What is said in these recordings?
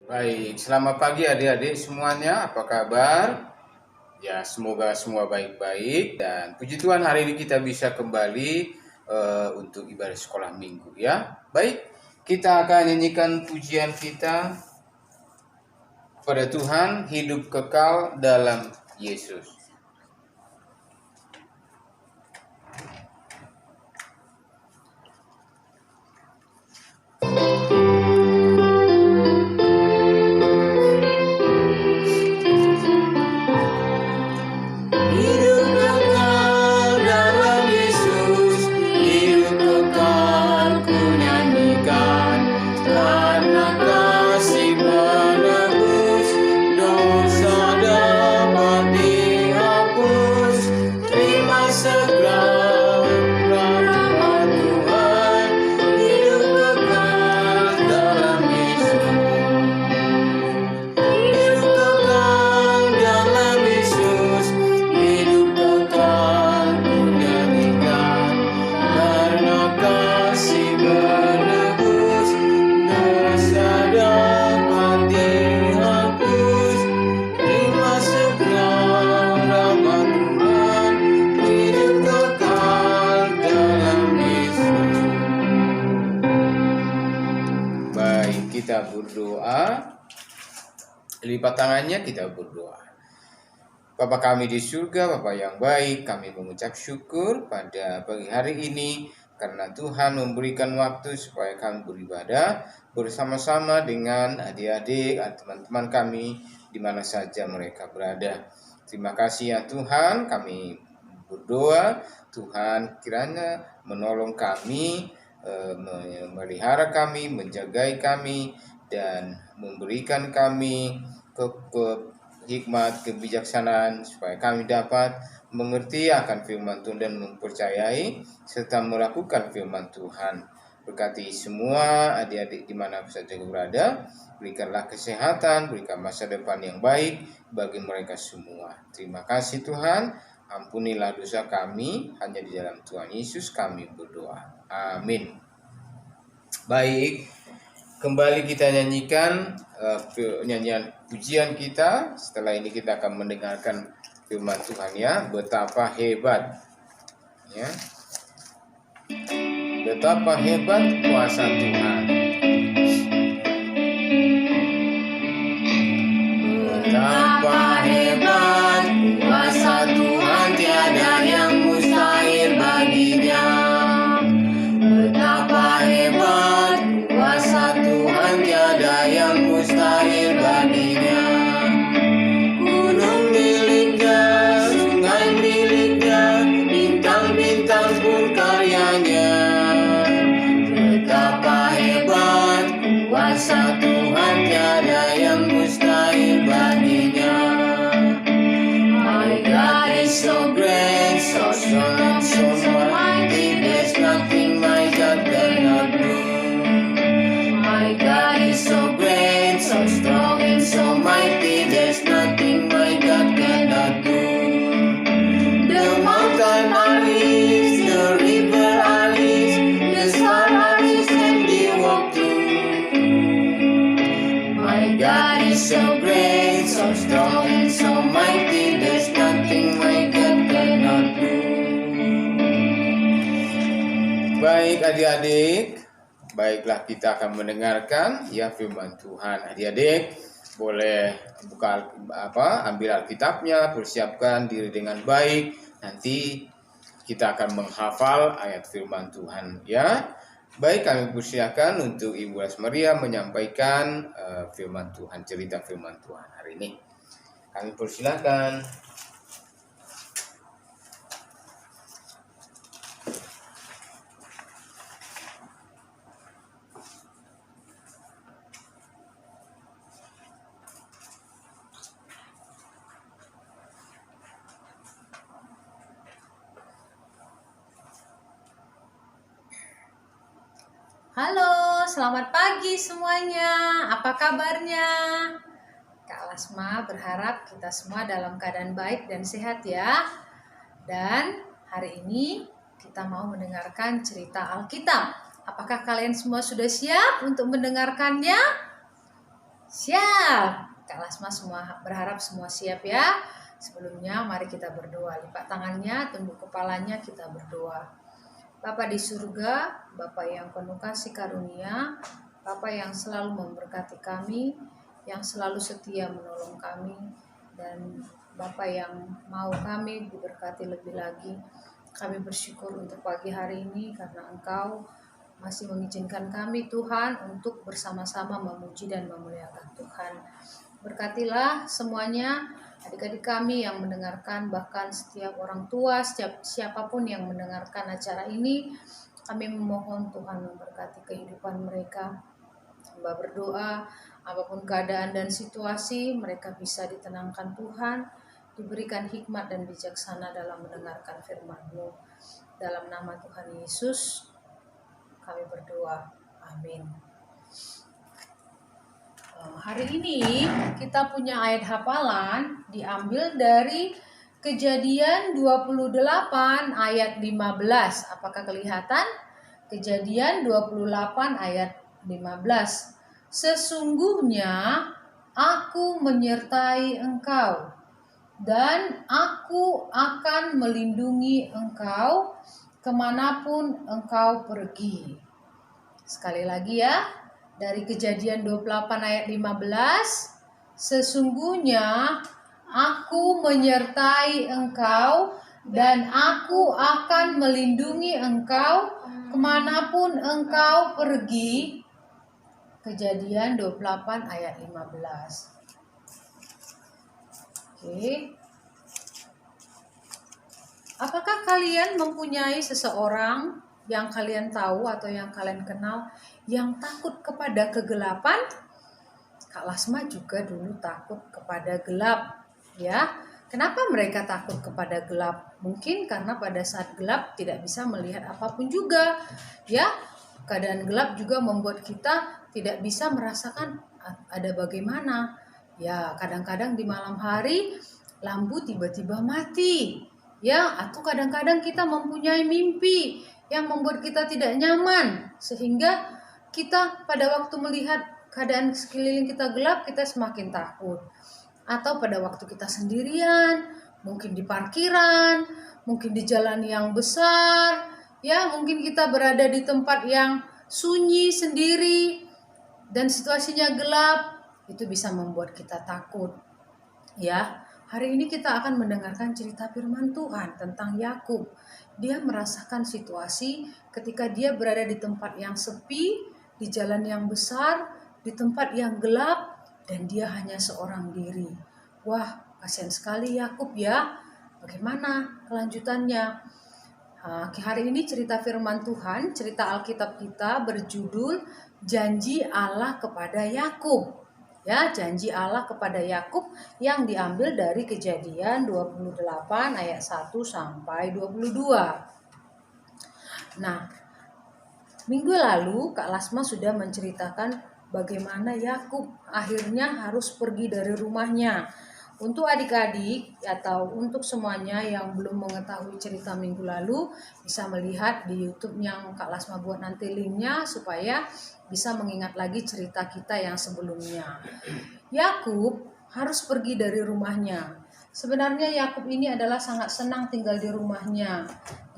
Baik, selamat pagi adik-adik semuanya. Apa kabar? Ya, semoga semua baik-baik dan puji Tuhan hari ini kita bisa kembali untuk ibadah sekolah minggu ya. Baik, kita akan nyanyikan pujian kita pada Tuhan, hidup kekal dalam Yesus. Kita berdoa, lipat tangannya kita berdoa. Bapa kami di surga, Bapa yang baik, kami mengucap syukur pada pagi hari ini karena Tuhan memberikan waktu supaya kami beribadah bersama-sama dengan adik-adik dan teman-teman kami di mana saja mereka berada. Terima kasih ya Tuhan, kami berdoa Tuhan kiranya menolong kami, memelihara kami, menjagai kami, dan memberikan kami hikmat, kebijaksanaan supaya kami dapat mengerti akan firman Tuhan dan mempercayai serta melakukan firman Tuhan. Berkati semua adik-adik di mana saja berada, berikanlah kesehatan, berikan masa depan yang baik bagi mereka semua. Terima kasih Tuhan, ampunilah dosa kami, hanya di dalam Tuhan Yesus kami berdoa. Amin. Baik, kembali kita nyanyikan nyanyian pujian kita. Setelah ini kita akan mendengarkan firman Tuhan ya. Betapa hebat ya. Betapa hebat kuasa Tuhan. Betapa hebat kuasa Tuhan, tiada yang mustahil baginya. Betapa hebat kuasa Tuhan, tiada yang mustahil baginya. Gunung miliknya, sungai miliknya, bintang-bintang pun karyanya. Betapa hebat kuasa Tuhan, tiada yang mustahil baginya. My God is so great, so strong and so mighty, there's nothing my God cannot do. My God is so great, so strong and so mighty, there's nothing my God cannot do. The mountain are His, the river are His, the stars are His, and He walk through. My God is so great, so strong and so mighty, there's nothing my God cannot do. Baik adik-adik, baiklah kita akan mendengarkan ya firman Tuhan. Adik-adik boleh ambil Alkitabnya, persiapkan diri dengan baik. Nanti kita akan menghafal ayat firman Tuhan ya. Baik, kami persilakan untuk Ibu Asmaria menyampaikan firman Tuhan, cerita firman Tuhan hari ini. Kami persilakan. Halo, selamat pagi semuanya. Apa kabarnya? Kak Lasma berharap kita semua dalam keadaan baik dan sehat ya. Dan hari ini kita mau mendengarkan cerita Alkitab. Apakah kalian semua sudah siap untuk mendengarkannya? Siap. Kak Lasma semua berharap semua siap ya. Sebelumnya mari kita berdoa. Lipat tangannya, tunduk kepalanya, kita berdoa. Bapa di surga, Bapa yang penuh kasih karunia, Bapa yang selalu memberkati kami, yang selalu setia menolong kami, dan Bapa yang mau kami diberkati lebih lagi. Kami bersyukur untuk pagi hari ini karena Engkau masih mengizinkan kami Tuhan untuk bersama-sama memuji dan memuliakan Tuhan. Berkatilah semuanya adik-adik kami yang mendengarkan, bahkan setiap orang tua, siapapun yang mendengarkan acara ini. Kami memohon Tuhan memberkati kehidupan mereka. Hamba berdoa, apapun keadaan dan situasi, mereka bisa ditenangkan Tuhan, diberikan hikmat dan bijaksana dalam mendengarkan firman-Mu. Dalam nama Tuhan Yesus, kami berdoa. Amin. Hari ini kita punya ayat hafalan diambil dari Kejadian 28 ayat 15. Apakah kelihatan? Kejadian 28 ayat 15. Sesungguhnya aku menyertai engkau dan aku akan melindungi engkau kemanapun engkau pergi. Sekali lagi ya, dari Kejadian 28 ayat 15, sesungguhnya aku menyertai engkau dan aku akan melindungi engkau kemanapun engkau pergi. Kejadian 28 ayat 15. Oke. Apakah kalian mempunyai seseorang yang kalian tahu atau yang kalian kenal yang takut kepada kegelapan? Kak Lasma juga dulu takut kepada gelap, ya. Kenapa mereka takut kepada gelap? Mungkin karena pada saat gelap tidak bisa melihat apapun juga, ya. Keadaan gelap juga membuat kita tidak bisa merasakan ada bagaimana. Ya, kadang-kadang di malam hari lampu tiba-tiba mati. Ya, atau kadang-kadang kita mempunyai mimpi yang membuat kita tidak nyaman, sehingga kita pada waktu melihat keadaan sekeliling kita gelap, kita semakin takut. Atau pada waktu kita sendirian, mungkin di parkiran, mungkin di jalan yang besar, ya, mungkin kita berada di tempat yang sunyi sendiri dan situasinya gelap, itu bisa membuat kita takut. Ya, hari ini kita akan mendengarkan cerita firman Tuhan tentang Yakub. Dia merasakan situasi ketika dia berada di tempat yang sepi, di jalan yang besar, di tempat yang gelap, dan dia hanya seorang diri. Wah, kasihan sekali Yakub ya. Bagaimana kelanjutannya? Hari ini cerita firman Tuhan, cerita Alkitab kita berjudul Janji Allah kepada Yakub. Ya, janji Allah kepada Yakub yang diambil dari Kejadian 28 ayat 1 sampai 22. Nah, minggu lalu Kak Lasma sudah menceritakan bagaimana Yakub akhirnya harus pergi dari rumahnya. Untuk adik-adik atau untuk semuanya yang belum mengetahui cerita minggu lalu, bisa melihat di YouTube yang Kak Lasma buat nanti linknya supaya bisa mengingat lagi cerita kita yang sebelumnya. Yakub harus pergi dari rumahnya. Sebenarnya Yakub ini adalah sangat senang tinggal di rumahnya.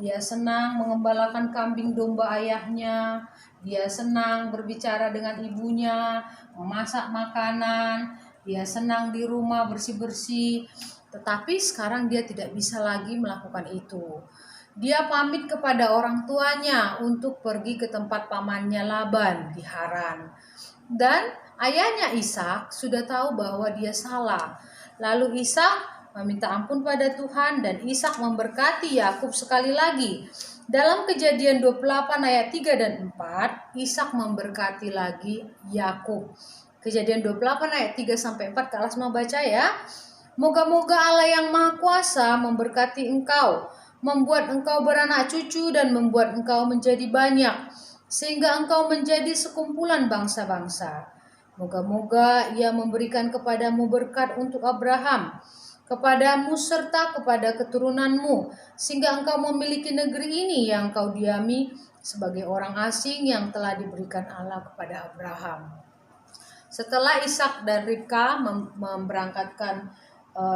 Dia senang mengembalakan kambing domba ayahnya. Dia senang berbicara dengan ibunya, memasak makanan. Dia senang di rumah bersih-bersih. Tetapi sekarang dia tidak bisa lagi melakukan itu. Dia pamit kepada orang tuanya untuk pergi ke tempat pamannya Laban di Haran. Dan ayahnya Ishak sudah tahu bahwa dia salah. Lalu Ishak meminta ampun pada Tuhan dan Ishak memberkati Yakub sekali lagi. Dalam Kejadian 28 ayat 3 dan 4, Ishak memberkati lagi Yakub. Kejadian 28 ayat 3 sampai 4 Kak Lasma baca ya. Moga-moga Allah yang Maha Kuasa memberkati engkau, membuat engkau beranak cucu dan membuat engkau menjadi banyak, sehingga engkau menjadi sekumpulan bangsa-bangsa. Moga-moga Ia memberikan kepadamu berkat untuk Abraham, kepadamu serta kepada keturunanmu, sehingga engkau memiliki negeri ini yang engkau diami sebagai orang asing yang telah diberikan Allah kepada Abraham. Setelah Ishak dan Ribka memberangkatkan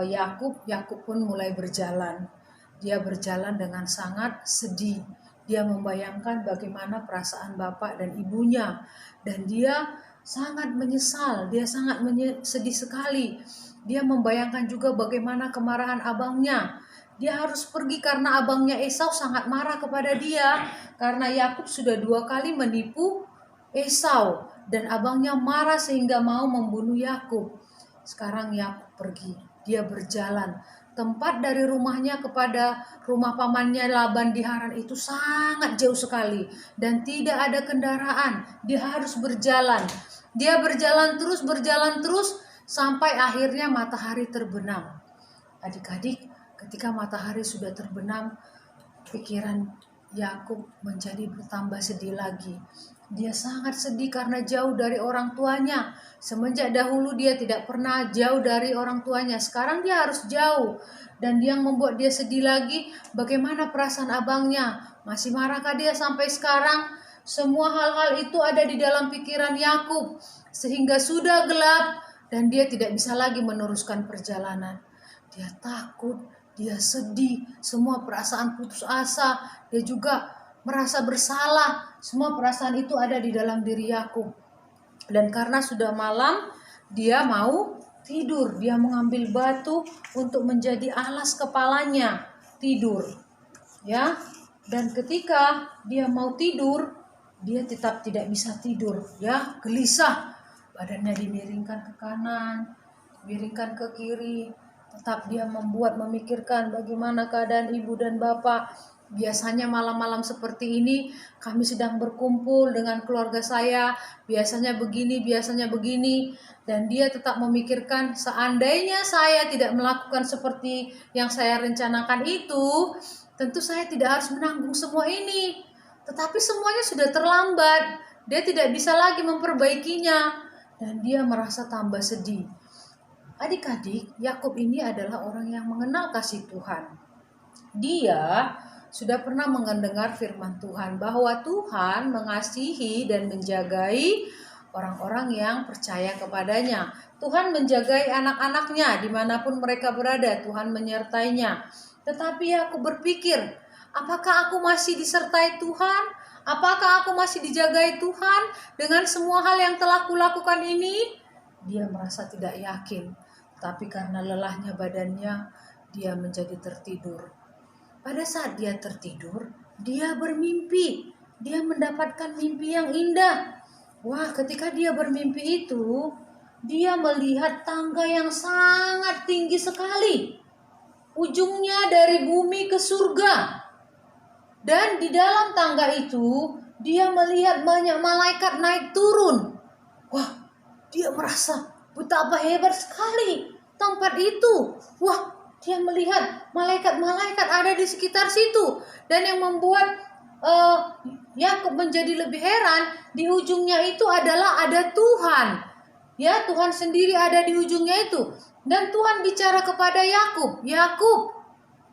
Yakub, Yakub pun mulai berjalan. Dia berjalan dengan sangat sedih. Dia membayangkan bagaimana perasaan bapak dan ibunya, dan dia sangat menyesal. Dia sangat sedih sekali. Dia membayangkan juga bagaimana kemarahan abangnya. Dia harus pergi karena abangnya Esau sangat marah kepada dia, karena Yakub sudah 2 kali menipu Esau, dan abangnya marah sehingga mau membunuh Yakub. Sekarang Yakub pergi, dia berjalan. Tempat dari rumahnya kepada rumah pamannya Laban di Haran itu sangat jauh sekali, dan tidak ada kendaraan. Dia harus berjalan. Dia berjalan terus sampai akhirnya matahari terbenam. Adik-adik, ketika matahari sudah terbenam, pikiran Yakub menjadi bertambah sedih lagi. Dia sangat sedih karena jauh dari orang tuanya. Semenjak dahulu dia tidak pernah jauh dari orang tuanya. Sekarang dia harus jauh. Dan yang membuat dia sedih lagi, bagaimana perasaan abangnya? Masih marahkah dia sampai sekarang? Semua hal-hal itu ada di dalam pikiran Yakub, sehingga sudah gelap dan dia tidak bisa lagi meneruskan perjalanan. Dia takut, dia sedih, semua perasaan putus asa, dia juga merasa bersalah. Semua perasaan itu ada di dalam diri Yakub. Dan karena sudah malam, dia mau tidur. Dia mengambil batu untuk menjadi alas kepalanya, tidur. Ya. Dan ketika dia mau tidur, dia tetap tidak bisa tidur, ya, gelisah. Badannya dimiringkan ke kanan, miringkan ke kiri. Tetap dia memikirkan bagaimana keadaan ibu dan bapak. Biasanya malam-malam seperti ini kami sedang berkumpul dengan keluarga saya. Biasanya begini. Dan dia tetap memikirkan, seandainya saya tidak melakukan seperti yang saya rencanakan itu, tentu saya tidak harus menanggung semua ini. Tetapi semuanya sudah terlambat. Dia tidak bisa lagi memperbaikinya. Dan dia merasa tambah sedih. Adik-adik, Yakub ini adalah orang yang mengenal kasih Tuhan. Dia sudah pernah mendengar firman Tuhan bahwa Tuhan mengasihi dan menjagai orang-orang yang percaya kepadanya. Tuhan menjagai anak-anaknya dimanapun mereka berada. Tuhan menyertainya. Tetapi Yakub berpikir, apakah aku masih disertai Tuhan? Apakah aku masih dijagai Tuhan dengan semua hal yang telah kulakukan ini? Dia merasa tidak yakin. Tapi karena lelahnya badannya, dia menjadi tertidur. Pada saat dia tertidur, dia bermimpi. Dia mendapatkan mimpi yang indah. Wah, ketika dia bermimpi itu, dia melihat tangga yang sangat tinggi sekali. Ujungnya dari bumi ke surga. Dan di dalam tangga itu, dia melihat banyak malaikat naik turun. Wah, dia merasa betapa hebat sekali tempat itu. Wah, dia melihat malaikat-malaikat ada di sekitar situ. Dan yang membuat Yakub menjadi lebih heran, di ujungnya itu adalah ada Tuhan. Ya, Tuhan sendiri ada di ujungnya itu. Dan Tuhan bicara kepada Yakub, Yakub,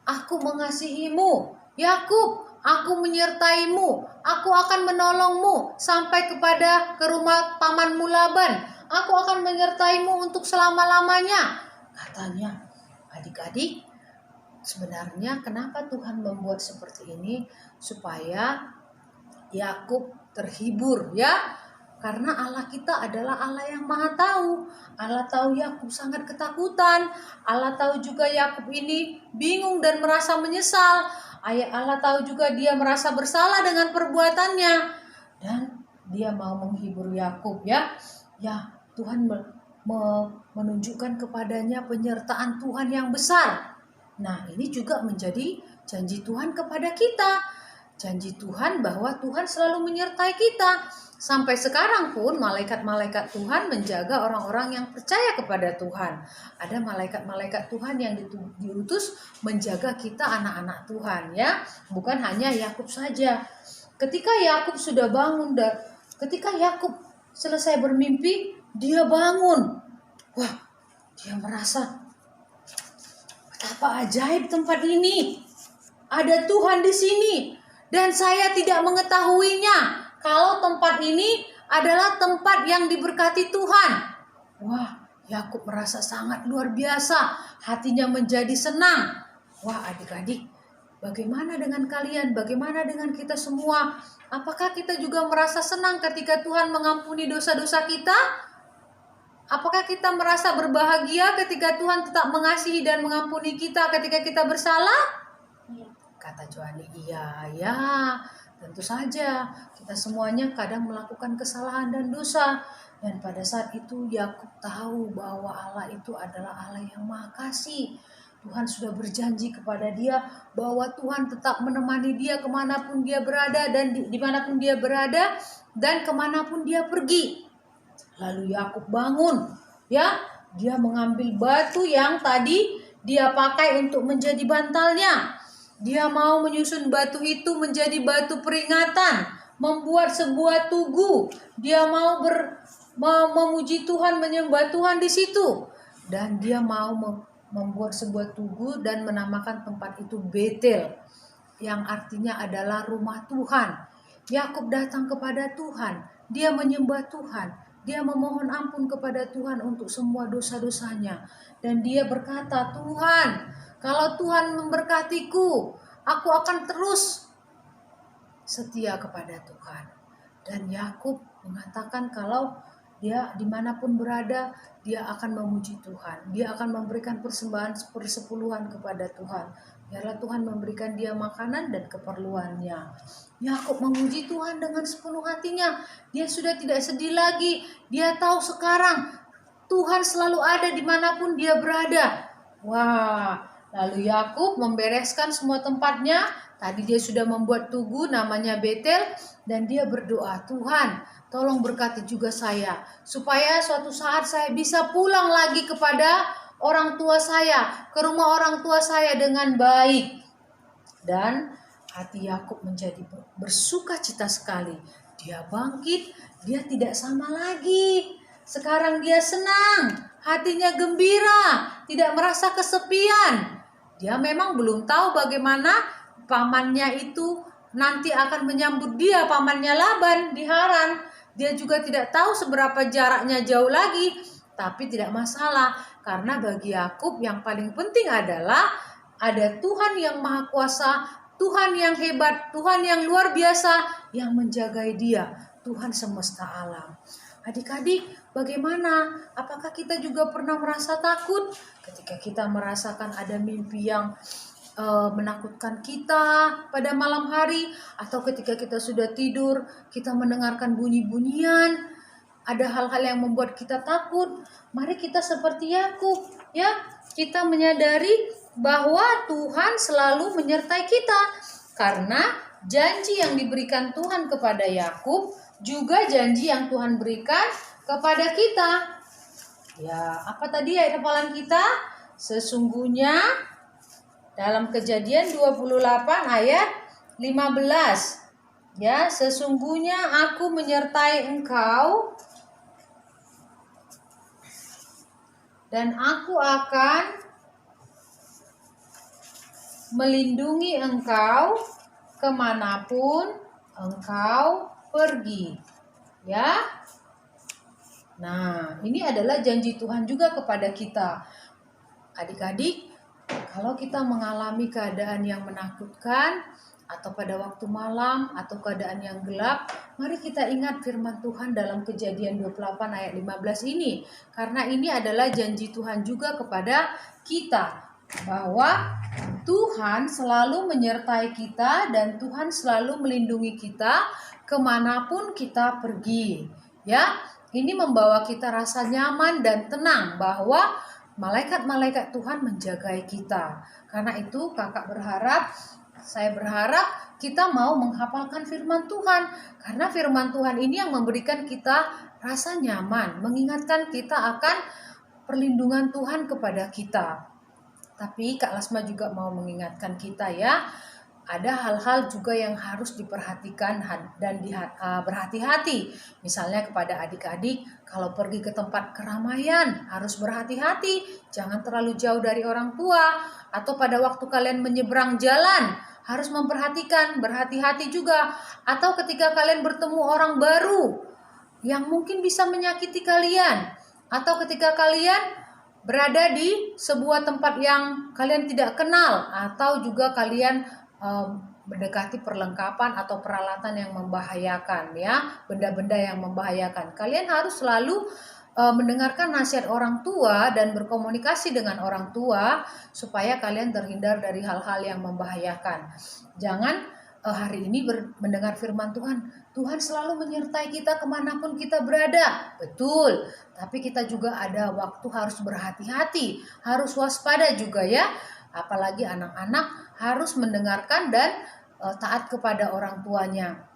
aku mengasihimu. Yakub, aku menyertaimu. Aku akan menolongmu sampai ke rumah pamanmu Laban. Aku akan menyertaimu untuk selama-lamanya. Katanya, adik-adik, sebenarnya kenapa Tuhan membuat seperti ini? Supaya Yakub terhibur, ya. Karena Allah kita adalah Allah yang Maha Tahu. Allah tahu Yakub sangat ketakutan. Allah tahu juga Yakub ini bingung dan merasa menyesal. Allah tahu juga dia merasa bersalah dengan perbuatannya. Dan dia mau menghibur Yakub, ya. Ya, Tuhan menunjukkan kepadanya penyertaan Tuhan yang besar. Nah, ini juga menjadi janji Tuhan kepada kita. Janji Tuhan bahwa Tuhan selalu menyertai kita. Sampai sekarang pun malaikat-malaikat Tuhan menjaga orang-orang yang percaya kepada Tuhan. Ada malaikat-malaikat Tuhan yang diutus menjaga kita anak-anak Tuhan, ya. Bukan hanya Yakub saja. Ketika Yakub sudah bangun, ketika Yakub selesai bermimpi, dia bangun. Wah, dia merasa betapa ajaib tempat ini. Ada Tuhan di sini dan saya tidak mengetahuinya kalau tempat ini adalah tempat yang diberkati Tuhan. Wah, Yakub merasa sangat luar biasa, hatinya menjadi senang. Wah, adik-adik, bagaimana dengan kalian? Bagaimana dengan kita semua? Apakah kita juga merasa senang ketika Tuhan mengampuni dosa-dosa kita? Apakah kita merasa berbahagia ketika Tuhan tetap mengasihi dan mengampuni kita ketika kita bersalah? Kata Joani, iya, ya, tentu saja. Kita semuanya kadang melakukan kesalahan dan dosa. Dan pada saat itu Yakub tahu bahwa Allah itu adalah Allah yang Maha Kasih. Tuhan sudah berjanji kepada dia bahwa Tuhan tetap menemani dia kemanapun dia berada dan dimanapun dia berada dan kemanapun dia pergi. Lalu Yakub bangun, ya, dia mengambil batu yang tadi dia pakai untuk menjadi bantalnya. Dia mau menyusun batu itu menjadi batu peringatan, membuat sebuah tugu. Dia mau memuji Tuhan, menyembah Tuhan di situ. Dan dia mau membuat sebuah tugu dan menamakan tempat itu Betel, yang artinya adalah rumah Tuhan. Yakub datang kepada Tuhan, dia menyembah Tuhan, dia memohon ampun kepada Tuhan untuk semua dosa-dosanya. Dan dia berkata, Tuhan, kalau Tuhan memberkatiku, aku akan terus setia kepada Tuhan. Dan Yakub mengatakan kalau dia dimanapun berada, dia akan memuji Tuhan. Dia akan memberikan persembahan persepuluhan kepada Tuhan. Biarlah Tuhan memberikan dia makanan dan keperluannya. Yakub memuji Tuhan dengan sepenuh hatinya. Dia sudah tidak sedih lagi. Dia tahu sekarang Tuhan selalu ada dimanapun dia berada. Wah, lalu Yakub membereskan semua tempatnya. Tadi dia sudah membuat tugu namanya Betel. Dan dia berdoa, Tuhan, tolong berkati juga saya, supaya suatu saat saya bisa pulang lagi kepada orang tua saya, ke rumah orang tua saya dengan baik. Dan hati Yakub menjadi bersukacita sekali. Dia bangkit, dia tidak sama lagi. Sekarang dia senang, hatinya gembira, tidak merasa kesepian. Dia memang belum tahu bagaimana pamannya itu nanti akan menyambut dia, pamannya Laban di Haran. Dia juga tidak tahu seberapa jaraknya jauh lagi, tapi tidak masalah, karena bagi Yakub yang paling penting adalah ada Tuhan yang Maha Kuasa, Tuhan yang hebat, Tuhan yang luar biasa yang menjagai dia, Tuhan semesta alam. Adik-adik, bagaimana? Apakah kita juga pernah merasa takut ketika kita merasakan ada mimpi yang menakutkan kita pada malam hari, atau ketika kita sudah tidur, kita mendengarkan bunyi-bunyian, ada hal-hal yang membuat kita takut? Mari kita seperti Yakub, ya, kita menyadari bahwa Tuhan selalu menyertai kita, karena janji yang diberikan Tuhan kepada Yakub juga janji yang Tuhan berikan kepada kita. Ya, apa tadi ayat hafalan kita? Sesungguhnya dalam Kejadian 28 ayat 15. Ya, sesungguhnya aku menyertai engkau dan aku akan melindungi engkau kemanapun engkau pergi. Ya. Nah, ini adalah janji Tuhan juga kepada kita. Adik-adik, kalau kita mengalami keadaan yang menakutkan, atau pada waktu malam, atau keadaan yang gelap, mari kita ingat firman Tuhan dalam Kejadian 28 ayat 15 ini. Karena ini adalah janji Tuhan juga kepada kita, bahwa Tuhan selalu menyertai kita dan Tuhan selalu melindungi kita kemanapun kita pergi. Ya, ini membawa kita rasa nyaman dan tenang bahwa malaikat-malaikat Tuhan menjagai kita. Karena itu saya berharap kita mau menghafalkan firman Tuhan. Karena firman Tuhan ini yang memberikan kita rasa nyaman, mengingatkan kita akan perlindungan Tuhan kepada kita. Tapi Kak Lasma juga mau mengingatkan kita, ya, ada hal-hal juga yang harus diperhatikan dan berhati-hati. Misalnya kepada adik-adik, kalau pergi ke tempat keramaian harus berhati-hati, jangan terlalu jauh dari orang tua. Atau pada waktu kalian menyeberang jalan harus memperhatikan, berhati-hati juga. Atau ketika kalian bertemu orang baru yang mungkin bisa menyakiti kalian, Atau ketika kalian berada di sebuah tempat yang kalian tidak kenal, atau juga kalian mendekati perlengkapan atau peralatan yang membahayakan, ya, benda-benda yang membahayakan. Kalian harus selalu mendengarkan nasihat orang tua dan berkomunikasi dengan orang tua supaya kalian terhindar dari hal-hal yang membahayakan. Jangan hari ini mendengar firman Tuhan, Tuhan selalu menyertai kita kemanapun kita berada. Betul, tapi kita juga ada waktu harus berhati-hati, harus waspada juga ya. Apalagi anak-anak harus mendengarkan dan taat kepada orang tuanya.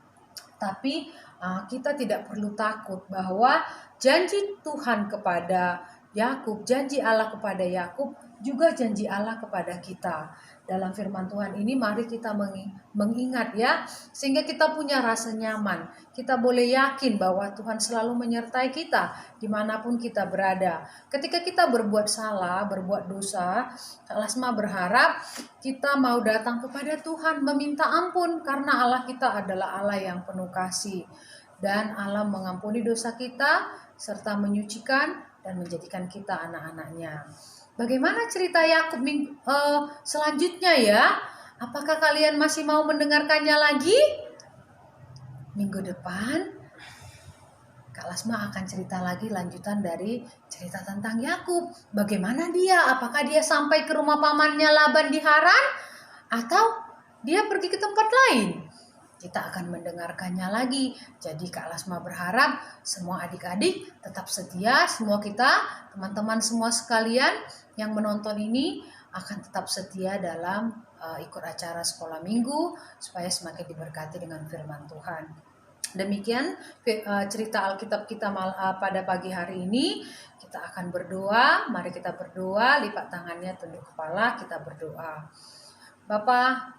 Tapi kita tidak perlu takut bahwa janji Tuhan kepada Yakub, janji Allah kepada Yakub, juga janji Allah kepada kita. Dalam firman Tuhan ini mari kita mengingat ya, sehingga kita punya rasa nyaman. Kita boleh yakin bahwa Tuhan selalu menyertai kita dimanapun kita berada. Ketika kita berbuat salah, berbuat dosa, Kak Lasma berharap kita mau datang kepada Tuhan meminta ampun, karena Allah kita adalah Allah yang penuh kasih. Dan Allah mengampuni dosa kita serta menyucikan dan menjadikan kita anak-anaknya. Bagaimana cerita Yakub selanjutnya ya? Apakah kalian masih mau mendengarkannya lagi? Minggu depan Kak Lasma akan cerita lagi lanjutan dari cerita tentang Yakub. Bagaimana dia? Apakah dia sampai ke rumah pamannya Laban di Haran? Atau dia pergi ke tempat lain? Kita akan mendengarkannya lagi. Jadi Kak Lasma berharap semua adik-adik tetap setia, semua kita, teman-teman semua sekalian yang menonton ini akan tetap setia dalam ikut acara sekolah minggu supaya semakin diberkati dengan firman Tuhan. Demikian cerita Alkitab kita pada pagi hari ini. Kita akan berdoa. Mari kita berdoa, lipat tangannya, tunduk kepala, kita berdoa. Bapa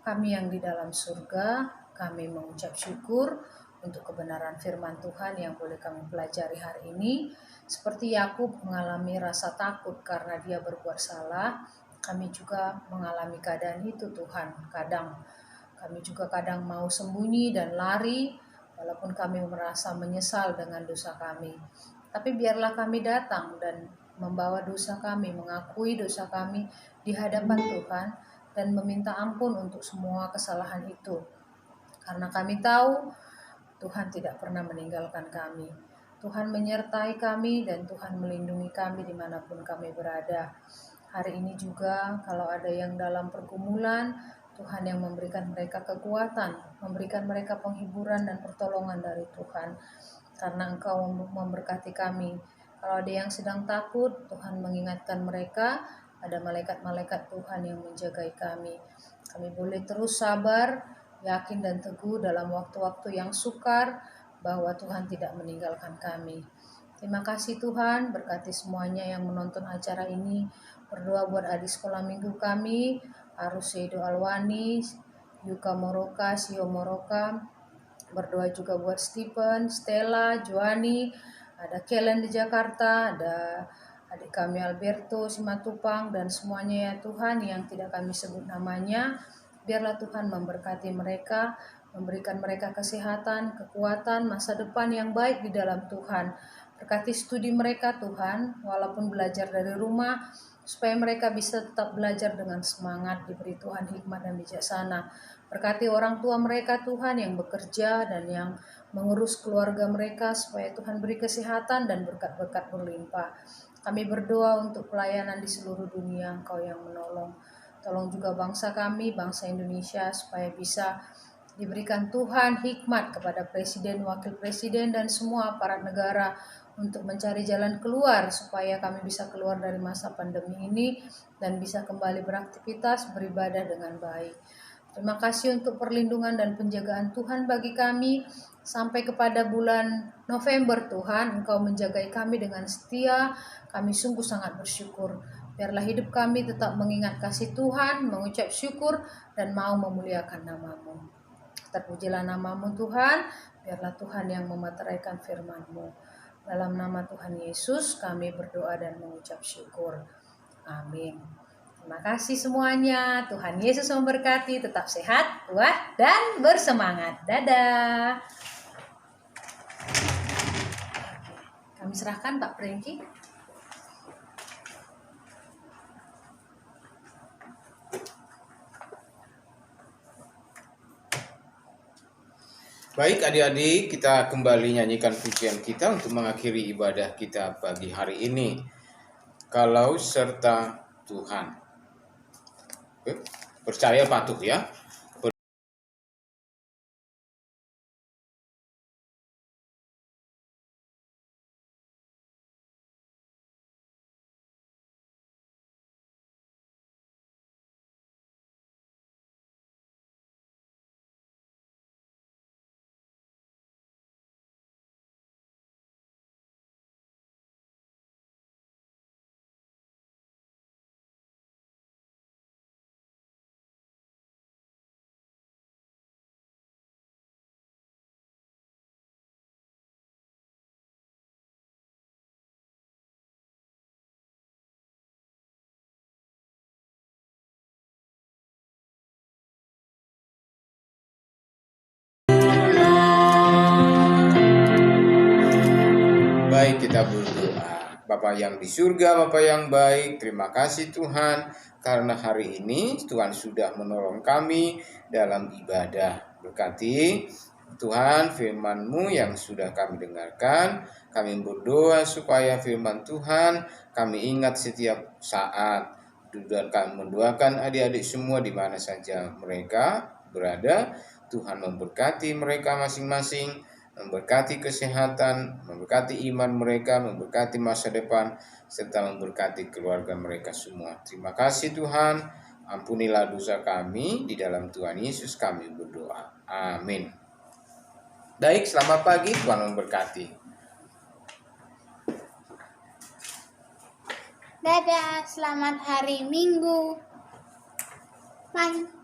kami yang di dalam surga, kami mengucap syukur untuk kebenaran firman Tuhan yang boleh kami pelajari hari ini. Seperti Yakub mengalami rasa takut karena dia berbuat salah, kami juga mengalami keadaan itu Tuhan. Kami juga kadang mau sembunyi dan lari, walaupun kami merasa menyesal dengan dosa kami. Tapi biarlah kami datang dan membawa dosa kami, mengakui dosa kami di hadapan Tuhan, dan meminta ampun untuk semua kesalahan itu. Karena kami tahu Tuhan tidak pernah meninggalkan kami. Tuhan menyertai kami dan Tuhan melindungi kami dimanapun kami berada. Hari ini juga kalau ada yang dalam pergumulan, Tuhan yang memberikan mereka kekuatan, memberikan mereka penghiburan dan pertolongan dari Tuhan. Karena Engkau memberkati kami. Kalau ada yang sedang takut, Tuhan mengingatkan mereka, ada malaikat-malaikat Tuhan yang menjagai kami. Kami boleh terus sabar, yakin dan teguh dalam waktu-waktu yang sukar bahwa Tuhan tidak meninggalkan kami. Terima kasih Tuhan, berkati semuanya yang menonton acara ini. Berdoa buat adik sekolah minggu kami, Arus Edo Alwani, Yuka Moroka, Sio Moroka. Berdoa juga buat Stephen, Stella, Joani, ada Kellen di Jakarta, ada adik kami Alberto Simatupang, dan semuanya ya Tuhan yang tidak kami sebut namanya. Biarlah Tuhan memberkati mereka, memberikan mereka kesehatan, kekuatan, masa depan yang baik di dalam Tuhan. Berkati studi mereka Tuhan, walaupun belajar dari rumah, supaya mereka bisa tetap belajar dengan semangat, diberi Tuhan hikmat dan bijaksana. Berkati orang tua mereka Tuhan yang bekerja dan yang mengurus keluarga mereka, supaya Tuhan beri kesehatan dan berkat-berkat berlimpah. Kami berdoa untuk pelayanan di seluruh dunia, Engkau yang menolong. Tolong juga bangsa kami, bangsa Indonesia, supaya bisa diberikan Tuhan hikmat kepada Presiden, Wakil Presiden, dan semua aparat negara untuk mencari jalan keluar, supaya kami bisa keluar dari masa pandemi ini dan bisa kembali beraktivitas, beribadah dengan baik. Terima kasih untuk perlindungan dan penjagaan Tuhan bagi kami. Sampai kepada bulan November Tuhan, Engkau menjagai kami dengan setia. Kami sungguh sangat bersyukur. Biarlah hidup kami tetap mengingat kasih Tuhan, mengucap syukur, dan mau memuliakan nama-Mu. Terpujilah nama-Mu Tuhan, biarlah Tuhan yang memeteraikan firman-Mu. Dalam nama Tuhan Yesus kami berdoa dan mengucap syukur. Amin. Terima kasih semuanya. Tuhan Yesus memberkati. Tetap sehat, kuat, dan bersemangat. Dadah. Kami serahkan Pak Prengki. Baik adik-adik, kita kembali nyanyikan pujian kita untuk mengakhiri ibadah kita pagi hari ini. Kalau serta Tuhan. Percaya patuh ya. Baik, kita berdoa. Bapa yang di surga, Bapa yang baik, terima kasih Tuhan karena hari ini Tuhan sudah menolong kami dalam ibadah. Berkati Tuhan firman-Mu yang sudah kami dengarkan. Kami berdoa supaya firman Tuhan kami ingat setiap saat. Dan kami mendoakan adik-adik semua di mana saja mereka berada. Tuhan memberkati mereka masing-masing, memberkati kesehatan, memberkati iman mereka, memberkati masa depan, serta memberkati keluarga mereka semua. Terima kasih Tuhan, ampunilah dosa kami, di dalam Tuhan Yesus kami berdoa. Amin. Baik, selamat pagi, Tuhan memberkati. Dadah, selamat hari Minggu. Bye.